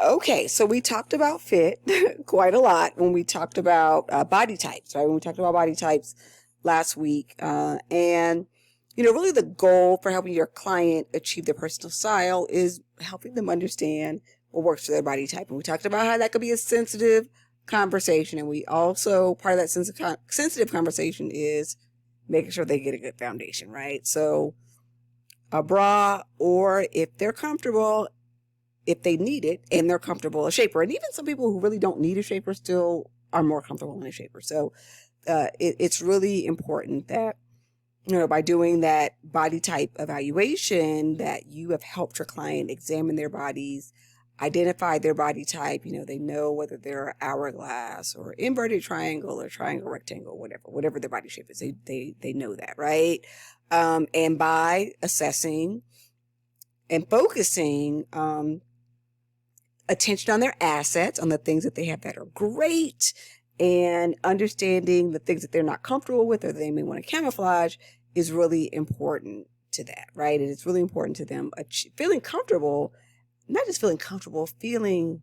Okay, so we talked about fit quite a lot when we talked about body types, right? When we talked about body types last week. And, really the goal for helping your client achieve their personal style is helping them understand what works for their body type. And we talked about how that could be a sensitive conversation. And we also, part of that sensitive conversation is making sure they get a good foundation, right? So a bra, or if they're comfortable, if they need it and they're comfortable, a shaper. And even some people who really don't need a shaper still are more comfortable in a shaper. So it's really important that, by doing that body type evaluation, that you have helped your client examine their bodies, identify their body type. They know whether they're hourglass or inverted triangle or triangle rectangle, whatever their body shape is. They know that, right? And by assessing and focusing attention on their assets, on the things that they have that are great, and understanding the things that they're not comfortable with or they may want to camouflage is really important to that, right? And it's really important to them feeling comfortable, not just feeling comfortable, feeling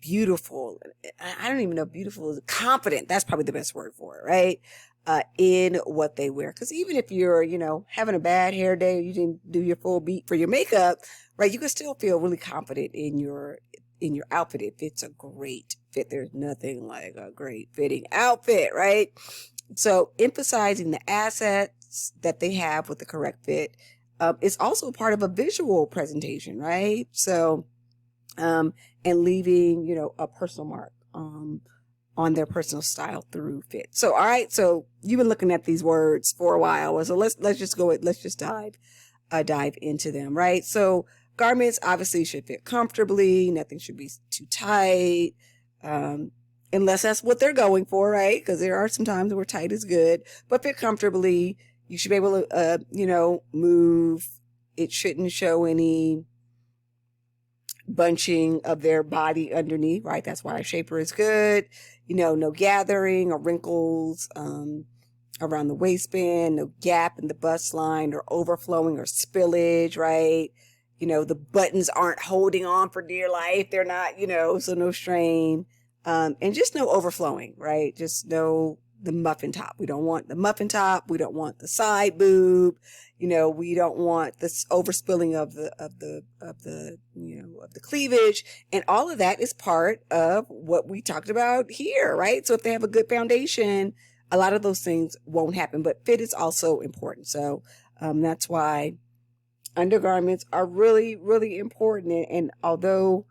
beautiful. I don't even know if beautiful is confident. That's probably the best word for it, right? In what they wear. Because even if you're, having a bad hair day, you didn't do your full beat for your makeup, right? You can still feel really confident in your outfit if it's a great fit. There's nothing like a great fitting outfit, right? So emphasizing the assets that they have with the correct fit is also part of a visual presentation, right? So, and leaving, a personal mark on their personal style through fit. So, all right. So you've been looking at these words for a while. So let's just dive into them, right? So garments obviously should fit comfortably. Nothing should be too tight. Unless that's what they're going for, right? Because there are some times where tight is good, but fit comfortably. You should be able to, move. It shouldn't show any bunching of their body underneath, right? That's why a shaper is good. No gathering or wrinkles around the waistband, no gap in the bust line or overflowing or spillage, right? The buttons aren't holding on for dear life. They're not, so no strain. And just no overflowing, right? Just no the muffin top. We don't want the muffin top. We don't want the side boob. We don't want this overspilling of the cleavage. And all of that is part of what we talked about here, right? So if they have a good foundation, a lot of those things won't happen, but fit is also important. So, that's why undergarments are really, really important. And although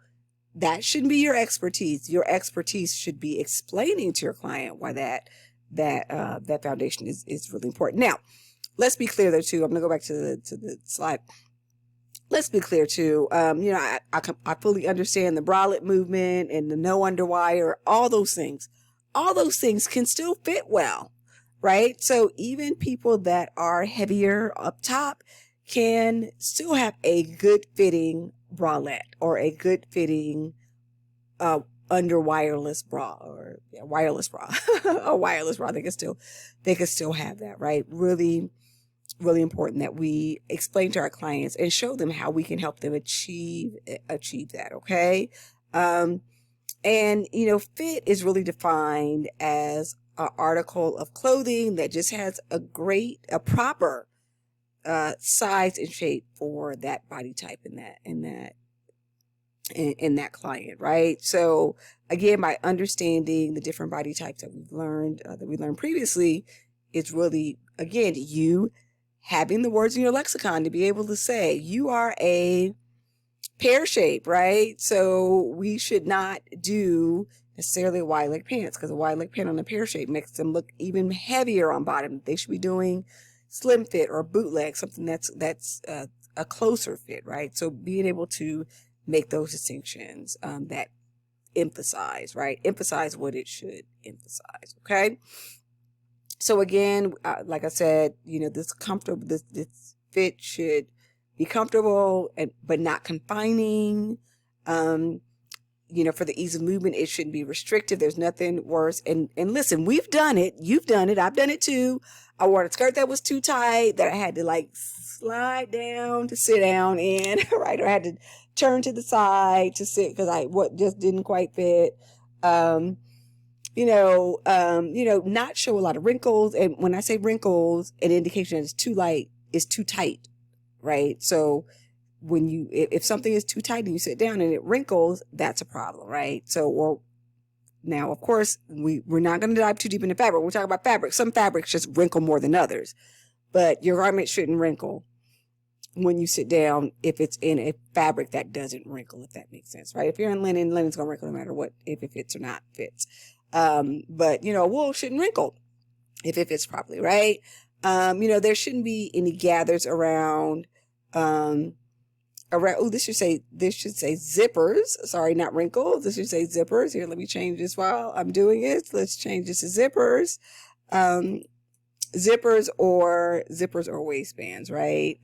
that shouldn't be your expertise should be explaining to your client why that foundation is really important. Now, let's be clear though too. I'm gonna go back to the slide. Let's be clear too. I fully understand the bralette movement and the no underwire. All those things can still fit well, right? So even people that are heavier up top can still have a good fitting bralette or a good fitting under wireless bra or wireless bra, a wireless bra. They could still have that, right? Really, really important that we explain to our clients and show them how we can help them achieve that. Okay. And fit is really defined as an article of clothing that just has a proper size and shape for that body type and that client, right? So again, by understanding the different body types that we learned previously, it's really, again, you having the words in your lexicon to be able to say you are a pear shape, right? So we should not do necessarily a wide leg pants, because a wide leg pant on a pear shape makes them look even heavier on bottom. They should be doing slim fit or bootleg, something that's a closer fit, right? So being able to make those distinctions that emphasize what it should emphasize. Okay. So again, like I said, this fit should be comfortable but not confining. For the ease of movement, it shouldn't be restrictive. There's nothing worse. And listen, we've done it. You've done it. I've done it too. I wore a skirt that was too tight that I had to slide down to sit down in, right? Or I had to turn to the side to sit because what just didn't quite fit. Not show a lot of wrinkles. And when I say wrinkles, an indication that it's too tight, right? So if something is too tight and you sit down and it wrinkles, that's a problem, right? So, now, of course, we're not going to dive too deep into fabric. We're talking about fabric. Some fabrics just wrinkle more than others, but your garment shouldn't wrinkle when you sit down if it's in a fabric that doesn't wrinkle, if that makes sense, right? If you're in linen, linen's going to wrinkle no matter what, if it fits or not fits. But wool shouldn't wrinkle if it fits properly, right? There shouldn't be any gathers around, this should say zippers. Sorry, not wrinkles. This should say zippers. Here, let me change this while I'm doing it. Let's change this to zippers. Zippers or waistbands, right?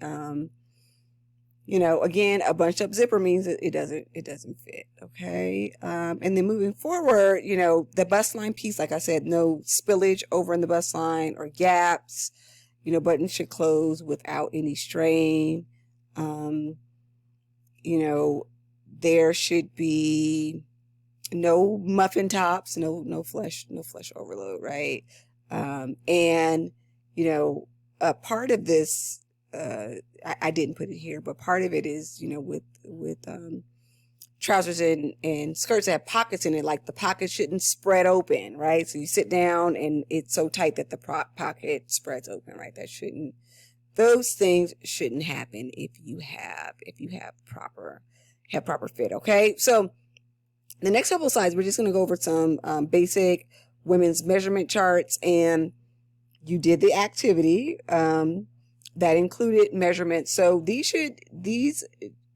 Again, a bunched up zipper means that it doesn't fit. Okay. And then moving forward, the bust line piece, like I said, no spillage over in the bust line or gaps. Buttons should close without any strain. There should be no muffin tops, no flesh overload, right? And a part of this, I didn't put it here, but part of it is, with trousers and skirts that have pockets in it, like the pockets shouldn't spread open, right? So you sit down and it's so tight that the pocket spreads open, right? Those things shouldn't happen if you have proper fit. Okay. So the next couple of slides, we're just going to go over some basic women's measurement charts, and you did the activity that included measurements. So these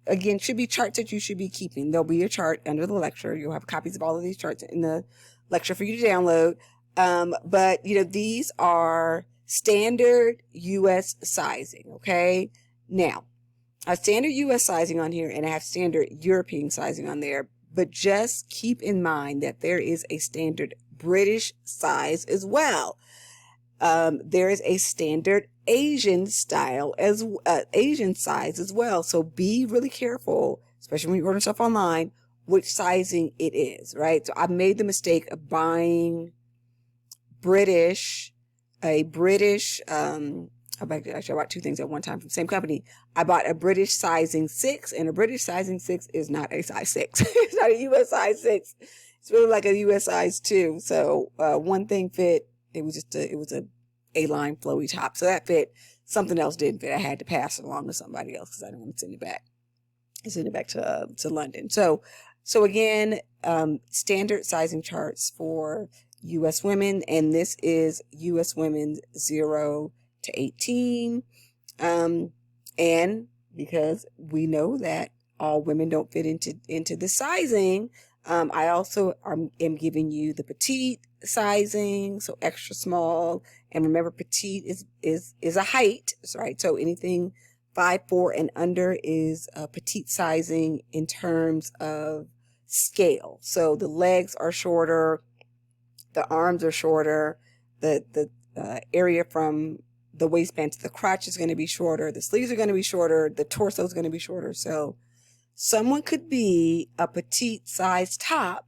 again should be charts that you should be keeping. There'll be a chart under the lecture. You'll have copies of all of these charts in the lecture for you to download. But these are standard U.S. sizing. Okay. Now, I have standard U.S. sizing on here and I have standard European sizing on there, but just keep in mind that there is a standard British size as well. There is a standard Asian size as well. So be really careful, especially when you order stuff online, which sizing it is, right? So I made the mistake of buying I bought two things at one time from the same company. I bought a British sizing 6, and a British sizing 6 is not a size 6. It's not a U.S. size 6. It's really like a U.S. size 2. So, one thing fit. It was a A-line flowy top. So that fit. Something else didn't fit. I had to pass it along to somebody else because I didn't want to send it back. I sent it back to London. So again, standard sizing charts for U.S. women, and this is U.S. women 0 to 18. And because we know that all women don't fit into the sizing, I also am giving you the petite sizing, so extra small. And remember, petite is a height, right? So anything 5'4" and under is petite sizing in terms of scale. So the legs are shorter, the arms are shorter, the area from the waistband to the crotch is going to be shorter, the sleeves are going to be shorter, the torso is going to be shorter. So someone could be a petite size top,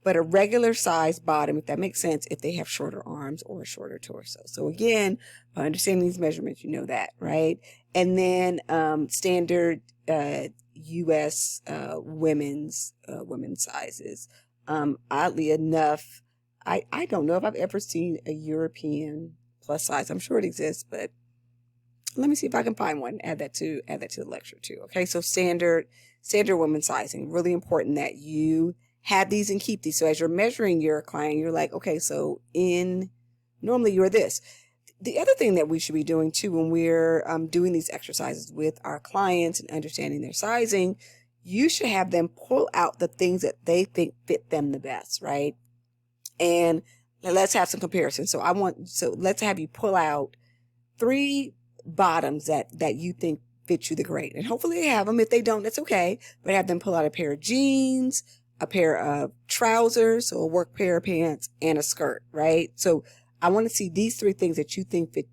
but a regular size bottom, if that makes sense, if they have shorter arms or a shorter torso. So again, by understanding these measurements, you know that, right? And then standard U.S. women's sizes. Oddly enough, I don't know if I've ever seen a European plus size. I'm sure it exists, but let me see if I can find one. Add that to the lecture too. Okay, so standard women's sizing. Really important that you have these and keep these. So as you're measuring your client, you're like, okay, so normally you're this. The other thing that we should be doing too when we're doing these exercises with our clients and understanding their sizing, you should have them pull out the things that they think fit them the best, right? And let's have some comparisons. So let's have you pull out 3 bottoms that you think fit you the great. And hopefully they have them. If they don't, that's okay. But have them pull out a pair of jeans, a pair of trousers, so a work pair of pants, and a skirt, right? So I want to see these 3 things that you think that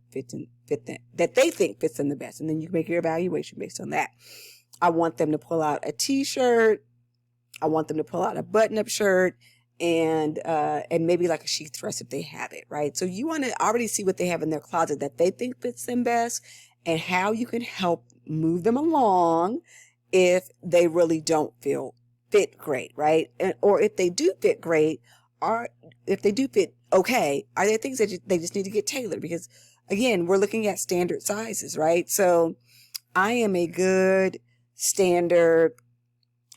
they think fits them the best. And then you can make your evaluation based on that. I want them to pull out a t-shirt. I want them to pull out a button-up shirt and maybe like a sheath dress if they have it, right? So you want to already see what they have in their closet that they think fits them best and how you can help move them along if they really don't fit great, right? Or if they do fit great, or if they do fit okay, are there things that they just need to get tailored? Because again, we're looking at standard sizes, right? So I am a good standard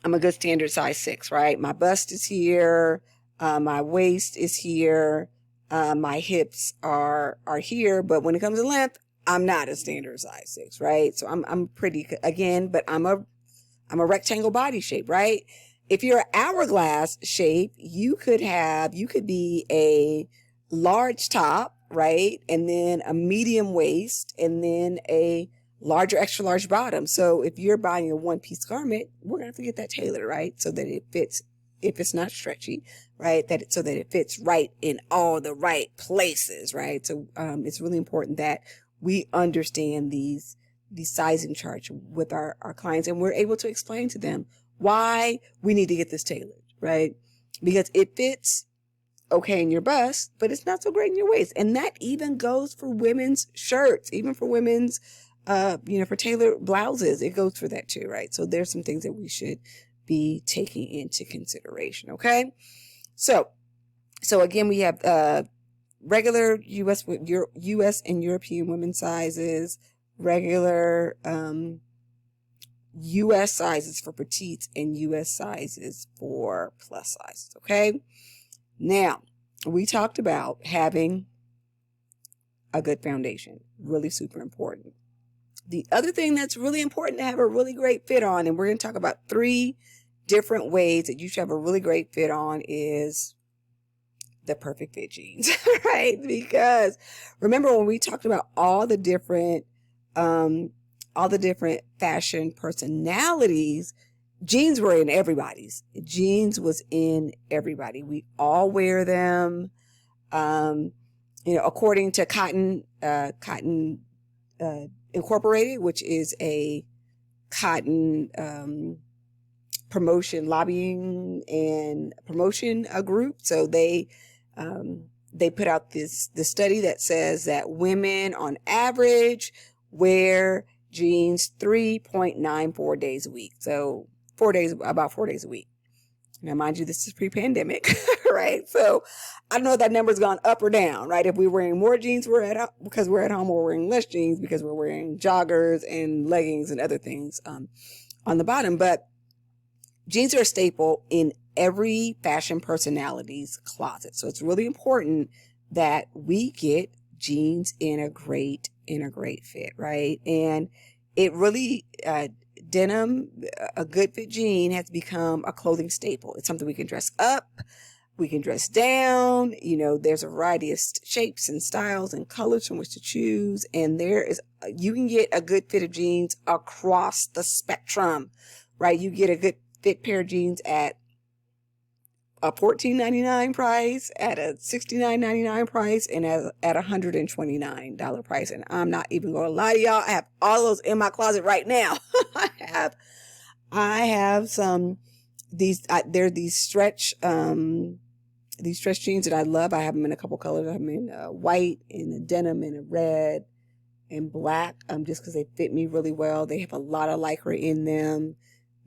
size 6, right? My bust is here. My waist is here. My hips are here. But when it comes to length, I'm not a standard size 6, right? So I'm pretty, again, but I'm a rectangle body shape, right? If you're an hourglass shape, you could be a large top, right? And then a medium waist and then a larger, extra large bottom. So if you're buying a one-piece garment, we're going to have to get that tailored, right? So that it fits, if it's not stretchy, right? So that it fits right in all the right places, right? So, it's really important that we understand these sizing charts with our clients, and we're able to explain to them why we need to get this tailored, right? Because it fits okay in your bust, but it's not so great in your waist. And that even goes for women's shirts, even for women's, for tailored blouses, it goes for that too, right? So there's some things that we should be taking into consideration. Okay. So again, we have, regular US and European women's sizes, regular, US sizes for petites and US sizes for plus sizes. Okay. Now we talked about having a good foundation, really super important. The other thing that's really important to have a really great fit on, and we're going to talk about 3 different ways that you should have a really great fit on, is the perfect fit jeans, right? Because remember when we talked about all the different fashion personalities, jeans were in everybody's. Jeans was in everybody. We all wear them. According to Cotton Incorporated, which is a cotton lobbying and promotion group. So they put out this study that says that women on average wear jeans 3.94 days a week. So about 4 days a week. Now, mind you, this is pre-pandemic, right? So I don't know if that number's gone up or down, right? If we're wearing more jeans because we're at home, or we're wearing less jeans because we're wearing joggers and leggings and other things on the bottom. But jeans are a staple in every fashion personality's closet. So it's really important that we get jeans in a great fit, right? And it really, denim, a good fit jean has become a clothing staple. It's something we can dress up, we can dress down. There's a variety of shapes and styles and colors from which to choose. And you can get a good fit of jeans across the spectrum, right? You get a good fit pair of jeans at a $14.99 price, at a $69.99 price, and at a $129 price. And I'm not even going to lie to y'all. I have all those in my closet right now. I have some, there are these stretch jeans that I love. I have them in a couple colors. I have them in white, in a denim, in a red, and black, just because they fit me really well. They have a lot of Lycra in them.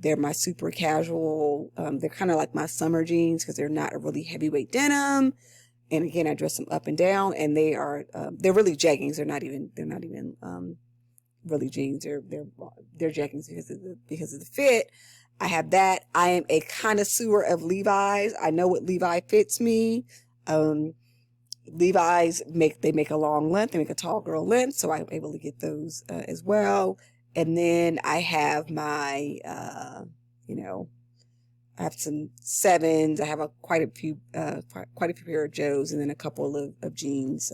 They're my super casual. They're kind of like my summer jeans because they're not a really heavyweight denim. And again, I dress them up and down, and they're really jeggings. They're not even really jeans. They're jeggings because of the fit. I have that. I am a connoisseur of Levi's. I know what Levi fits me. Levi's make a long length. They make a tall girl length, so I'm able to get those as well. And then I have my, I have some 7s. I have quite a few pair of Joes, and then a couple of jeans,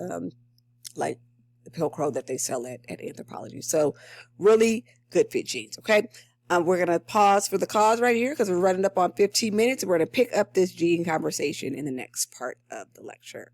like the Pilcrow that they sell at Anthropologie. So really good fit jeans. Okay. We're going to pause for the cause right here because we're running up on 15 minutes, and we're going to pick up this jean conversation in the next part of the lecture.